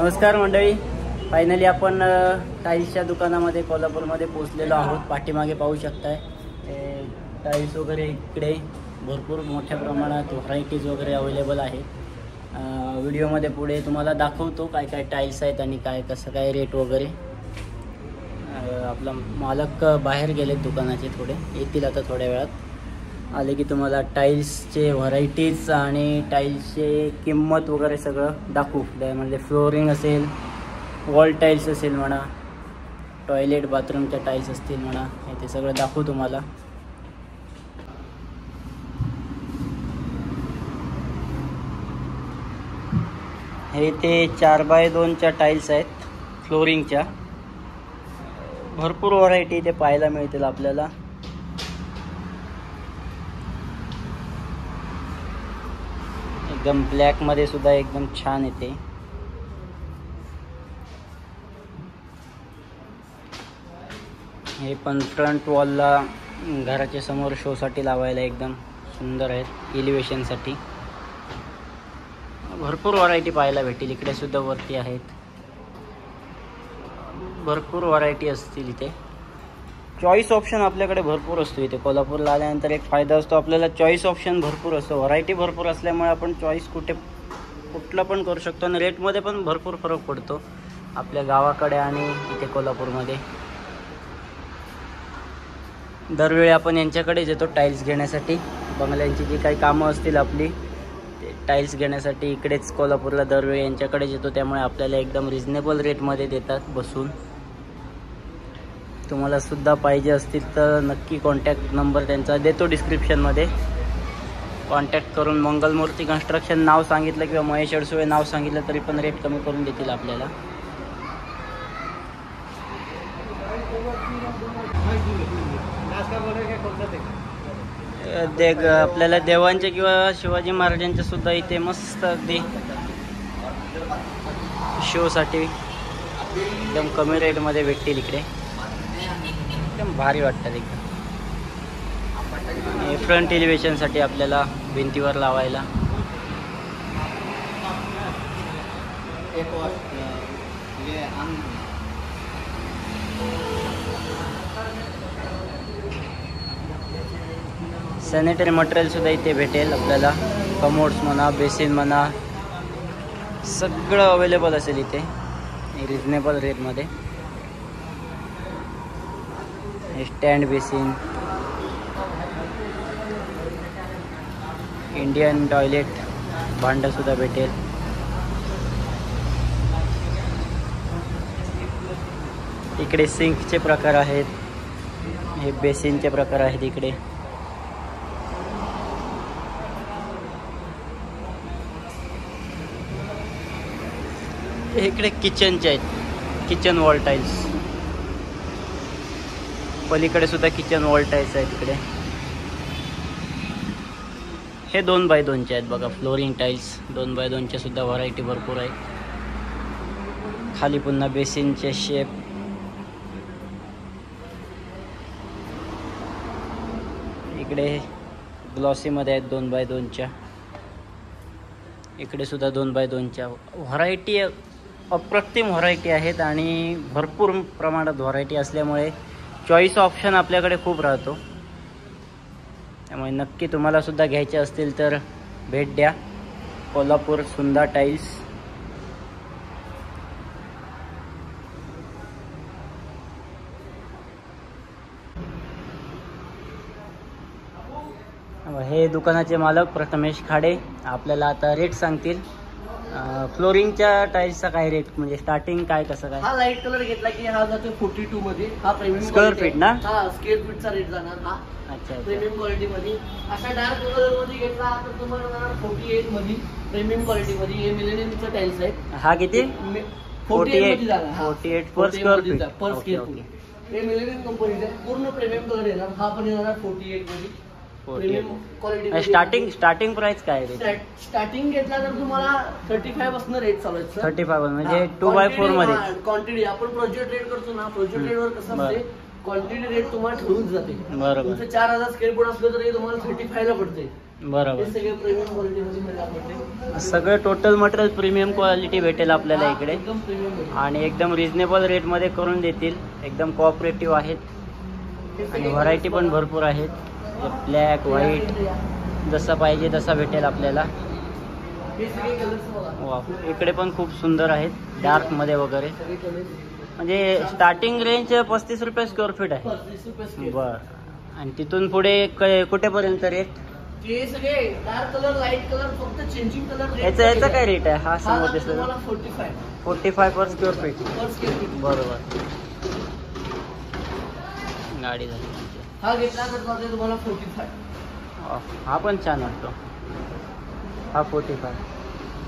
नमस्कार मंडळी, फायनली आपण टाईल्सच्या दुकानामध्ये कोल्हापूरमध्ये पोहोचलेलो आहोत. पाठीमागे पाहू शकताय टाईल्स वगैरे इकडे भरपूर मोठ्या प्रमाणात व्हरायटीज वगैरे अवेलेबल आहेत. व्हिडिओमध्ये पुढे तुम्हाला दाखवतो काय काय टाईल्स आहेत आणि काय कसं काय रेट वगैरे. आपला मालक बाहेर गेलेत दुकानाचे, थोडे येतील आता थोड्या वेळात. आले की तुम्हाला टाईल्सचे व्हरायटीज आणि टाईल्सचे किंमत वगैरे सगळं दाखवू. त्यामध्ये फ्लोरिंग असेल, वॉल टाईल्स असेल म्हणा, टॉयलेट बाथरूमच्या टाईल्स असतील म्हणा, हे ते सगळं दाखवू तुम्हाला. हे ते 4x2च्या टाईल्स आहेत फ्लोरिंगच्या. भरपूर व्हरायटी ते पाहायला मिळतील आपल्याला. एकदम ब्लॅक मध्ये सुद्धा एकदम छान येते. हे पण फ्रंट वॉलला घराच्या समोर शो साठी लावायला एकदम सुंदर आहेत. एलिव्हेशन साठी भरपूर व्हरायटी पाहायला भेटेल. इकडे सुद्धा वरती आहेत, भरपूर व्हरायटी असतील इथे. चॉईस ऑप्शन आपल्याकडे भरपूर असतो इथे. कोल्हापूरला आल्यानंतर एक फायदा असतो, आपल्याला चॉईस ऑप्शन भरपूर असतो. व्हरायटी भरपूर असल्यामुळे आपण चॉईस कुठलं पण करू शकतो आणि रेटमध्ये पण भरपूर फरक पडतो आपल्या गावाकडे आणि इथे कोल्हापूरमध्ये. दरवेळी आपण यांच्याकडेच येतो टाईल्स घेण्यासाठी. बंगल्यांची जी काही कामं असतील आपली, ते टाईल्स घेण्यासाठी इकडेच कोल्हापूरला दरवेळी यांच्याकडेच येतो. त्यामुळे आपल्याला एकदम रिजनेबल रेटमध्ये देतात बसून. तुम्हाला सुद्धा पाहिजे असतील तर नक्की कॉन्टॅक्ट नंबर त्यांचा देतो डिस्क्रिप्शनमध्ये. कॉन्टॅक्ट करून मंगलमूर्ती कन्स्ट्रक्शन नाव सांगितलं किंवा महेश अडसुळे नाव सांगितलं तरी पण रेट कमी करून देतील आपल्याला. आपल्याला देवांचे किंवा शिवाजी महाराजांचे सुद्धा इथे मस्त अगदी शोसाठी एकदम कमी रेटमध्ये भेटतील इकडे. एकदम भारी वाटतात एकदम. फ्रंट एलिव्हेशनसाठी आपल्याला भिंतीवर लावायला. सॅनिटरी मटेरियल सुद्धा इथे भेटेल आपल्याला. कमोड्स म्हणा, बेसिन म्हणा, सगळं अवेलेबल असेल इथे रिजनेबल रेटमध्ये. स्टँड बेसिन, इंडियन टॉयलेट भांडं सुद्धा भेटेल. इकडे सिंकचे प्रकार आहेत, हे बेसिनचे प्रकार आहेत इकडे. इकडे किचनचे आहेत, किचन वॉल टाईल्स. पलीकडे सुद्धा किचन वॉल टाईल्स आहेत इकडे. हे 2x2चे आहेत बघा फ्लोरिंग टाईल्स. 2x2चे सुद्धा व्हरायटी भरपूर आहे. खाली पुन्हा बेसिनचे शेप. इकडे ग्लॉसीमध्ये आहेत 2x2च्या. इकडे सुद्धा 2x2च्या. व्हरायटी अप्रतिम व्हरायटी आहेत आणि भरपूर प्रमाणात व्हरायटी असल्यामुळे चॉईस ऑप्शन आपल्याकडे खूप राहतो. त्यामुळे नक्की तुम्हाला सुद्धा घ्यायचे असतील तर भेट द्या कोल्हापूर सुंदा टाईल्स. हे दुकानाचे मालक प्रथमेश खाडे आपल्याला आता रेट सांगतील. फ्लोरिंगच्या टाईल्सचा काय रेट, म्हणजे स्टार्टिंग काय कसं काय? हा लाईट कलर घेतला की हा जातो 42 मध्ये. हा प्रीमियम स्क्वेअर फीट ना? हा स्क्वेअर फीटचा रेट जाणार हा. अच्छा, प्रीमियम क्वालिटी मध्ये. अशा डार्क कलर मध्ये घेतला तर तुम्हाला जाणार 48 मध्ये प्रीमियम क्वालिटी मध्ये. हे मिलेनियमचा टाईल्स आहे. हा किती? 48 मध्ये जाणार. 48 per square feet. Per square feet. हे मिलेनियम कंपनीचा पूर्ण प्रीमियम कलर येणार. हा पण येणार 48 मध्ये प्रीमियम क्वालिटी. स्टार्टिंग प्राइस काय आहे? स्टार्टिंग घेतला तर तुम्हाला 35 पासून रेट चालू आहे. 35 म्हणजे 2x4 मध्ये क्वांटिटी आपण प्रोजेक्ट रेट करतो ना. प्रोजेक्ट रेट वर कसं म्हणजे क्वांटिटी रेट तुम्हाला ठरवून जाते. बरोबर. तुमचं 4000 स्क्वेअर फूट असलं तरी तुम्हाला 35 ला पडते. बरोबर. हे सगळे प्रीमियम क्वालिटीमध्ये मिळालं पडते. सगळं टोटल मटेरियल प्रीमियम क्वालिटी भेटेल आपल्याला इकडे एकदम प्रीमियम आणि एकदम रिजनेबल रेटमध्ये करून देतील. एकदम कोऑपरेटिव्ह आहेत आणि व्हरायटी पण भरपूर आहेत. ब्लॅक व्हाईट जसं पाहिजे तसा भेटेल आपल्याला. हे सगळे कलर्स बघा. वा, इकडे पण खूप सुंदर आहेत डार्कमध्ये वगैरे. सगळे कलर्स म्हणजे स्टार्टिंग रेंज 35 रुपये स्क्वेअर फीट आहे. 35 रुपये स्क्वेअर. बरं. आणि तिथून पुढे कुठेपर्यंत रेट? हे सगळे डार्क कलर लाईट कलर फक्त चेंजिंग कलर. याचा काय रेट आहे? हा समोर दिसतो 45 per square feet. Per square feet. बरोबर. गाडी झाली. हा घेतला तर माझे तुम्हाला 45. हा पण छान वाटतो. हा 45.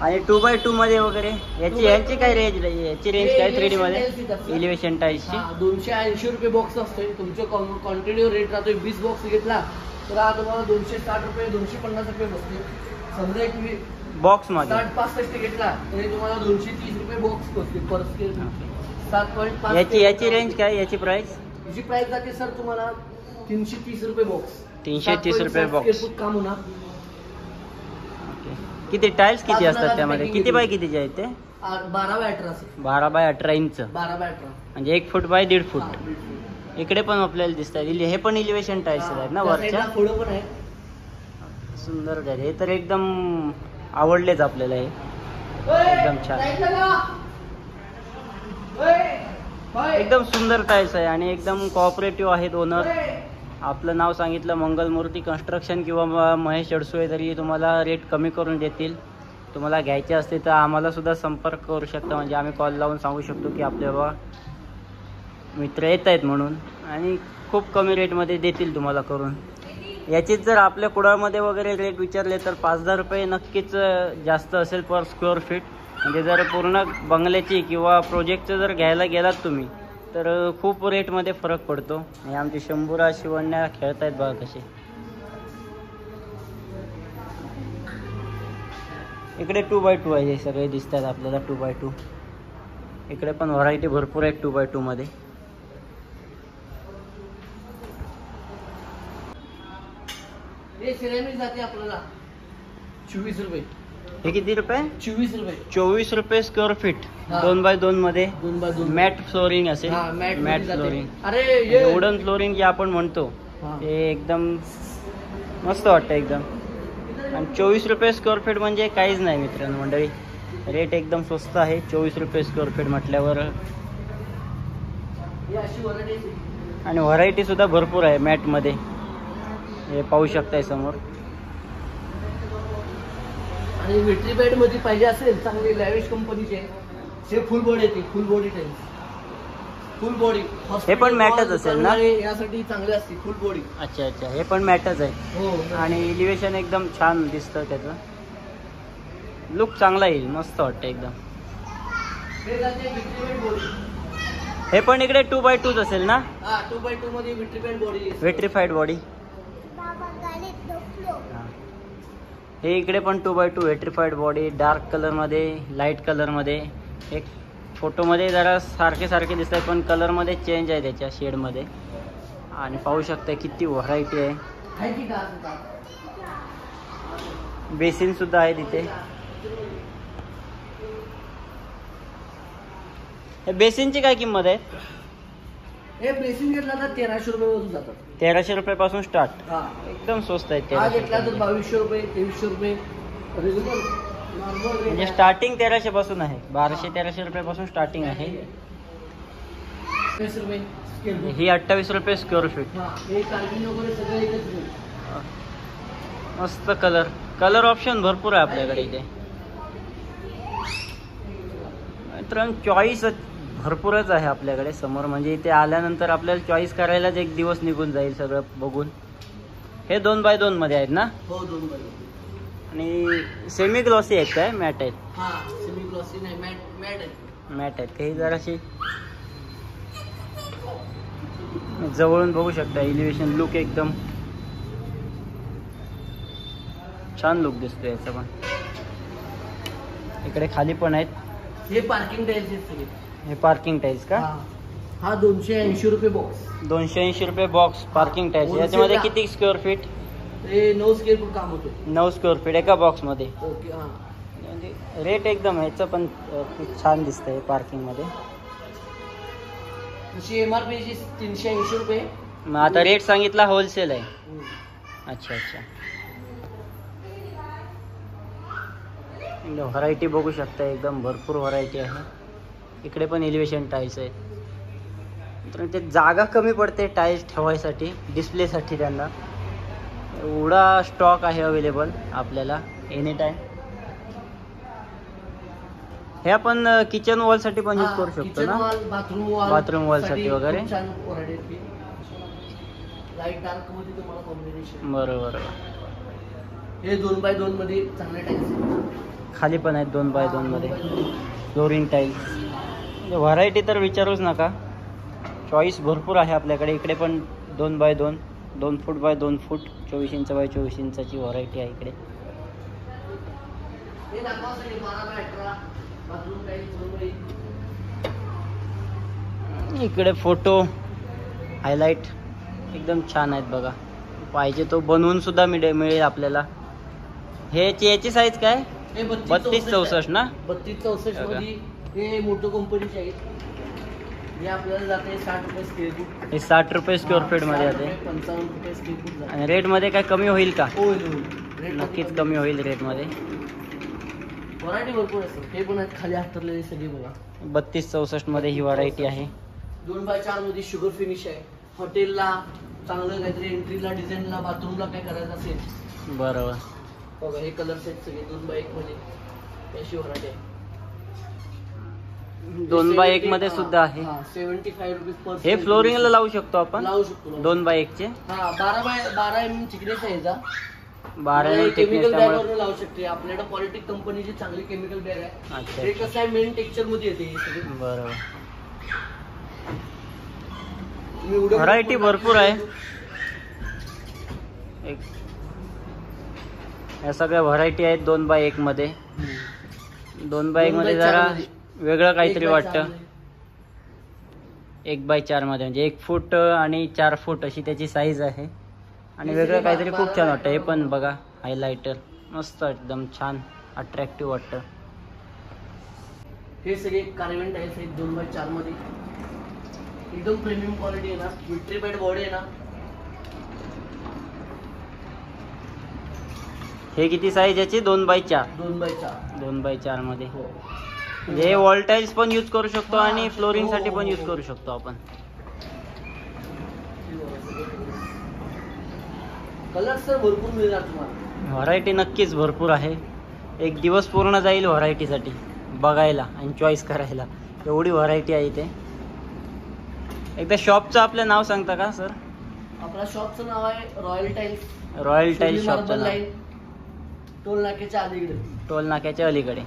आणि 2x2 मध्ये वगैरे यांची काय रेंज? याची रेंज काय 3D मध्ये? एलिव्हेशन टाईल्सची 280 रुपये बॉक्स असतोय. तुमच्या क्वांटिटीवर रेट राहतोय. 20 बॉक्स घेतला तर हा तुम्हाला 260 रुपये 250 रुपये बसते. समजा एक बॉक्स मध्ये 65 घेतला तरी तुम्हाला 230 रुपये बॉक्स बसते पर स्क्वेअर फीट. 7.5. याची रेंज काय? याची प्राइस? याची प्राइस जाते सर तुम्हाला 330 रुपये बॉक्स. 330 रुपये बॉक्स. काम होणार. किती टाइल्स किती असतात त्यामध्ये? किती बाय कितीचे आहेत ते? 12 बाय 18. 12 bye 18 inch. 12 बाय 18 म्हणजे 1 फूट बाय 1.5 फूट. इकडे पण आपल्याला दिसतात. हे पण एलिव्हेशन टाइल्स आहेत ना वरच्या? पुढं पण आहे. सुंदर झाले. हे तर एकदम आवडलेच आपल्याला. हे एकदम छान, एकदम सुंदर टाइल्स आहे आणि एकदम कोऑपरेटिव्ह आहेत ओनर. आपलं नाव सांगितलं मंगलमूर्ती कन्स्ट्रक्शन किंवा महेश अडसुळे तरी तुम्हाला रेट कमी करून देतील. तुम्हाला घ्यायचे असते तर आम्हाला सुद्धा संपर्क करू शकता. म्हणजे आम्ही कॉल लावून सांगू शकतो की आपले बाबा मित्र येत आहेत म्हणून आणि खूप कमी रेटमध्ये देतील तुम्हाला करून. याचीच जर आपल्या कुडाळमध्ये वगैरे रेट विचारले तर 5000 रुपये नक्कीच जास्त असेल पर स्क्वेअर फीट. म्हणजे जर पूर्ण बंगल्याची किंवा प्रोजेक्टचं जर घ्यायला गेलात तुम्ही तर खूप रेटमध्ये फरक पडतो. आणि आमचे शंभूराज शिवण्या खेळत आहेत बघा कसे. इकडे 2x2 आहे. हे सगळे दिसतात आपल्याला 2x2. इकडे पण व्हरायटी भरपूर आहेत 2x2 मध्ये. हे सिरेमिक जाते आपल्याला 24 रुपये. हे किती रुपये? 24 रुपये. 24 रुपये स्क्वेअर फीट. हा. 2x2 मध्ये 2x2 मॅट फ्लोरिंग असेल. हा, मॅट मॅट मध्ये जाते. फ्लोरिंग. अरे वुडन फ्लोरिंग जे आपण म्हणतो हा. ते एकदम मस्त वाटतं एकदम. आणि 24 रुपये स्क्वेअर फीट म्हणजे काहीच नाही मित्रांनो मंडळी. रेट एकदम स्वस्त आहे. 24 रुपये स्क्वेअर फीट म्हटल्यावर. ही अशी व्हरायटी. आणि व्हरायटी सुद्धा भरपूर आहे मॅटमध्ये. हे पाहू शकताय समोर. आणि विट्री बेड मध्ये पाहिजे असेल चांगली लॅविश कंपनीचे हे फुल बॉडी येते. फुल बॉडी टाइल्स. फुल बॉडी. हे पण मॅटच असेल ना? यासाठी चांगले असते फुल बॉडी. अच्छा अच्छा. हे पण मॅटच आहे. हो. आणि एलिव्हेशन एकदम छान दिसतं. त्याचं लुक चांगला येईल. मस्त वाटतं एकदम. हे जाते विट्री बेड बॉडी. हे पण इकडे 2x2 असेल ना? हा 2x2 मध्ये विट्री बेड बॉडी. Vitrified body. हे इकडे पण 2x2 विट्रिफाईड बॉडी. डार्क कलरमध्ये लाईट कलरमध्ये. एक फोटोमध्ये जरा सारखे दिसत आहे पण कलरमध्ये चेंज आहे त्याच्या शेडमध्ये. आणि पाहू शकता किती व्हरायटी आहे. बेसिन सुद्धा आहे तिथे. हे बेसिनची काय किंमत आहे? हे बेसिन घेतला तर 1300 रुपये वरून जातात. 1300 रुपयापासून स्टार्ट. हा. एकदम स्वस्त आहे. हा घेतला तर 2200 रुपये 2300 रुपये रिजनेबल नॉर्मल रेट. म्हणजे स्टार्टिंग 1300 पासून आहे. 1200-1300 रुपयापासून स्टार्टिंग आहे. 20 रुपये स्क्वेअर फूट. ही 28 रुपये स्क्वेअर फीट. हा हे कार्बिन वगैरे सगळं एकच मिळेल. मस्त कलर ऑप्शन भरपूर आहे आपल्याकडे इथे. मित्रांनो चॉईस भरपूरच आहे आपल्याकडे समोर. म्हणजे इथे आल्यानंतर आपल्याला चॉईस करायलाच एक दिवस निघून जाईल सगळं बघून. हे 2x2 मध्ये आहेत ना? हो 2x2. आणि सेमी ग्लॉसी आहेत काय? मॅट आहेत? हा सेमी ग्लॉसी नाही मॅट आहे. मॅट आहेत. हे जराशी जवळून बघू शकता. एलिव्हेशन लुक एकदम छान लुक दिसतो याचा पण. इकडे खाली पण आहेत. हे पार्किंग टाइल्स आहेत सगळे. हे पार्किंग टाइल्स का? हा 280 रुपये बॉक्स. 280 रुपये बॉक्स पार्किंग टाईल्स. याच्यामध्ये किती स्क्वेअर फीट? ते 9 स्क्वेअर फूट काम होते. 9 स्क्वेअर फीट एका बॉक्समध्ये. ओके. हा म्हणजे रेट एकदम ह्याचं पण खूप छान दिसतंय पार्किंगमध्ये. तशी MRP 380 रुपये. मग आता रेट सांगितला होलसेल आहे. अच्छा अच्छा. व्हरायटी बघू शकता, एकदम भरपूर व्हरायटी आहे. इकडे पण एलिव्हेशन टाईल्स आहेत. तर ते जागा कमी पडते टाईल्स ठेवायसाठी, डिस्प्लेसाठी. त्यांना एवढा स्टॉक आहे अवेलेबल आपल्याला एनी टाईम. हे आपण किचन वॉलसाठी पण यूज करू शकतो ना, बाथरूम वॉलसाठी वगैरे. लाईट डार्क मध्ये तुम्हाला कॉम्बिनेशन. बरोबर. हे 2x2 मध्ये चांगले टाईल्स. खाली पण आहेत 2x2 मध्ये फ्लोरिंग टाईल्स. म्हणजे व्हरायटी तर विचारूच नका, चॉईस भरपूर आहे आपल्याकडे. इकडे पण 2x2, 2 foot by 2 foot, 24 inch by 24 इंचाची व्हरायटी आहे इकडे. इकडे फोटो हायलाइट एकदम छान आहेत बघा. पाहिजे तो बनवून सुद्धा मिळेल आपल्याला. याची साईज काय? 32-64 ना? 32-64 मध्ये हे मोठं कंपनीचे आहेत. हे आपल्याला जाते 60 रुपये स्क्वेअर फूट. हे 60 रुपये स्क्वेअर फीट मध्ये जाते. 55 रुपये स्क्वेअर फूट. आणि रेट मध्ये काय कमी होईल का? होईल. नक्कीच कमी होईल रेट मध्ये. व्हरायटी भरपूर असते. हे पण आहेत खाली हातरलेले सगळे बघा. 32-64 मध्ये ही व्हरायटी आहे. 2x4 मध्ये शुगर फिनिश आहे. हॉटेलला चांगलं काहीतरी एंट्रीला, डिझाईनला, बाथरूमला काय करायचं असेल. बरोबर. बघा हे कलर सेट सगळे 2x1 मध्ये. अशी व्हरायटी आहे. 2x1 मध्ये सुद्धा आहे. 75 रुपीज पर. हे फ्लोरिंगला लावू शकतो आपण. लावू शकतो 2x1 चे. 12 mm थिकनेस आहे याचा. 12 mm थिकनेस. केमिकल बॅग वर लावू शकते. आपल्याकडे पॉलिटिक कंपनीची चांगली केमिकल बॅग आहे. अच्छा. हे कसं आहे, मेन टेक्स्चर मध्ये येते हे सगळे. बरोबर. व्हरायटी भरपूर आहे. या सगळ्या व्हरायटी आहेत 2x1 मध्ये. 2x1 मध्ये जरा वेगळं काहीतरी वाटतं. 1x4 मध्ये म्हणजे 1 फूट आणि 4 फूट अशी त्याची साईज आहे. आणि वेगळं काहीतरी खूप छान वाटतं. हे पण बघा हायलाइटर मस्त, एकदम छान अट्रॅक्टिव्ह वाटतं. हे सगळे कार्बन टाईल्स आहेत 2x4 मध्ये. एकदम प्रीमियम क्वालिटी आहे ना. विट्रीफाईड बॉडी आहे ना. हे किती साईज याची? 2x4. 2x4 मध्ये. हे वॉल टाईल्स पण यूज करू शकतो आणि फ्लोरिंग साठी पण यूज करू शकतो आपण. कलर्स तर भरपूर मिळणार तुम्हाला. व्हरायटी नक्कीच भरपूर आहे. एक दिवस पूर्ण जाईल व्हरायटीसाठी बघायला आणि चॉईस करायला. एवढी व्हरायटी आहे इथे. एकदा शॉपचं आपलं नाव सांगता का सर? आपल्या शॉपचं नाव आहे रॉयल टाईल्स. रॉयल टाईल्स शॉपचं नाव. टोल नाक्याच्या अलीकडे. टोल नाक्याच्या अलीकडे.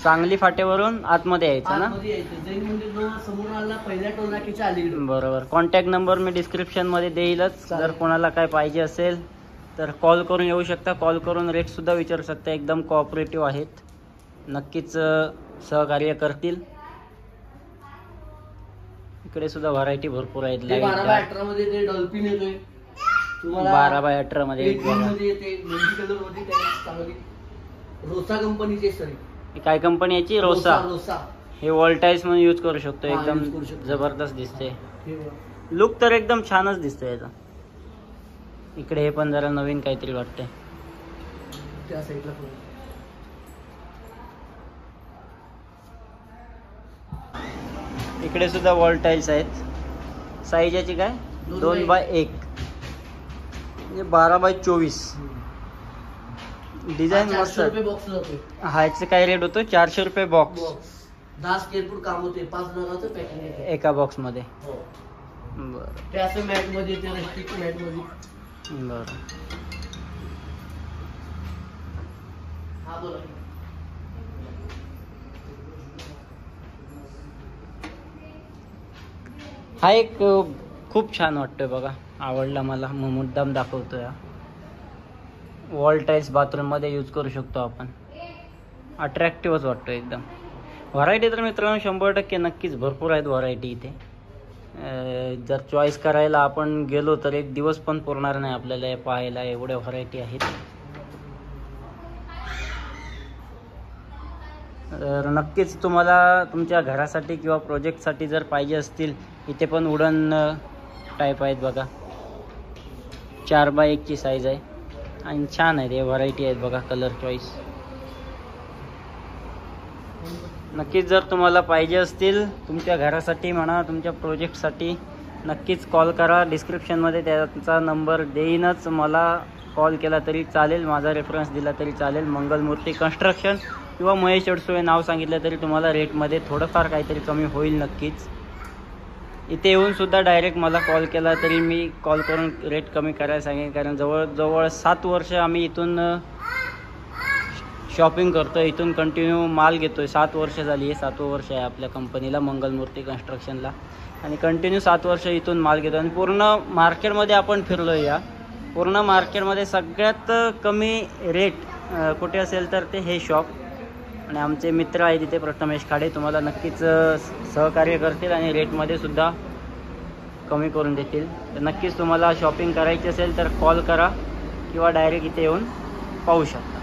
सांगली फाट्यावरून आतमध्ये यायचं ना? जैन मंदिर जवळ समोर आला पहिल्या टोल नाक्याच्या अलीकडे. बरोबर. कॉन्टॅक्ट नंबर मी डिस्क्रिप्शन मध्ये देईलच. जर कोणाला काय पाहिजे असेल तर कॉल करून येऊ शकता. कॉल करून रेट सुद्धा विचारू शकता. एकदम कोऑपरेटिव्ह आहेत. नक्कीच सहकार्य करतील. इकडे सुद्धा व्हरायटी भरपूर आहेत. 12x18 मध्ये ते डॉल्फिन येतोय तुम्हाला. 12x18 मध्ये येते मेहंदी कलर मध्ये. चांगली रोसा कंपनीची सरी. काय कंपनी याची? रोसा. हे वॉल टाईल्स म्हणून यूज करू शकतो. एकदम जबरदस्त दिसते. लुक तर एकदम छानच दिसतो याचा. इकडे हे पण जरा नवीन काहीतरी वाटतंय. त्या साईडला इकडे सुद्धा वॉल टाईल्स आहेत. साईज याची काय? 2x1 म्हणजे 12x24. डिझाईन मस्त. ह्याचे काय रेट होतो? 400 रुपये बॉक्स. 10 स्क्वेअर फूट काम होते. 5 नगाचं पॅकिंग आहे एका बॉक्स मध्ये. बरं. ते असं मॅट मध्ये येते. रस्टिक मॅट मध्ये. बरं. हा बोला. हा एक खूप छान वाटतोय बघा. आवडला मला. मुद्दाम दाखवतोय. वॉल टाईल्स बाथरूम मध्ये यूज करू शकतो आपण. अट्रॅक्टिव्हच वाटतो एकदम. व्हरायटी तर मित्रांनो 100% नक्कीच भरपूर आहेत व्हरायटी इथे. जर चॉईस करायला आपण गेलो तर एक दिवस पण पुरणार नाही आपल्याला पाहायला, एवढ्या व्हरायटी आहेत. तर नक्कीच तुम्हाला तुमच्या घरासाठी किंवा प्रोजेक्टसाठी जर पाहिजे असतील, इथे पण वुडन टाईप आहेत बघा. 4x1 ची साईज आहे आणि छान आहे. हे व्हरायटी आहेत बघा, कलर चॉईस. नक्कीच जर तुम्हाला पाहिजे असतील तुमच्या घरासाठी म्हणा, तुमच्या प्रोजेक्टसाठी, नक्कीच कॉल करा. डिस्क्रिप्शनमध्ये त्याचा नंबर देईनच. मला कॉल केला तरी चालेल, माझा रेफरन्स दिला तरी चालेल. मंगलमूर्ती कन्स्ट्रक्शन किंवा महेश अडसुळे नाव सांगितलं तरी तुम्हाला रेटमध्ये थोडंफार काहीतरी कमी होईल नक्कीच. इथे येऊन सुद्धा डायरेक्ट मला कॉल केला तरी मी कॉल करून रेट कमी करायला सांगेन. कारण जवळजवळ 7 वर्ष आम्ही इथून शॉपिंग करतो, इथून कंटिन्यू माल घेतो आहे. 7 वर्ष झाली आहे, 7वं वर्ष आहे आपल्या कंपनीला, मंगलमूर्ती कन्स्ट्रक्शनला. आणि कंटिन्यू 7 वर्ष इथून माल घेतो. आणि पूर्ण मार्केटमध्ये आपण फिरलो आहे. या पूर्ण मार्केटमध्ये सगळ्यात कमी रेट कुठे असेल तर ते हे शॉप. आणि आमचे मित्र आहेत तिथे, प्रथमेश खाडे, तुम्हाला नक्कीच सहकार्य करतील आणि रेटमध्ये सुद्धा कमी करून देतील. तर नक्कीच तुम्हाला शॉपिंग करायची असेल तर कॉल करा किंवा डायरेक्ट इथे येऊन पाहू शकता.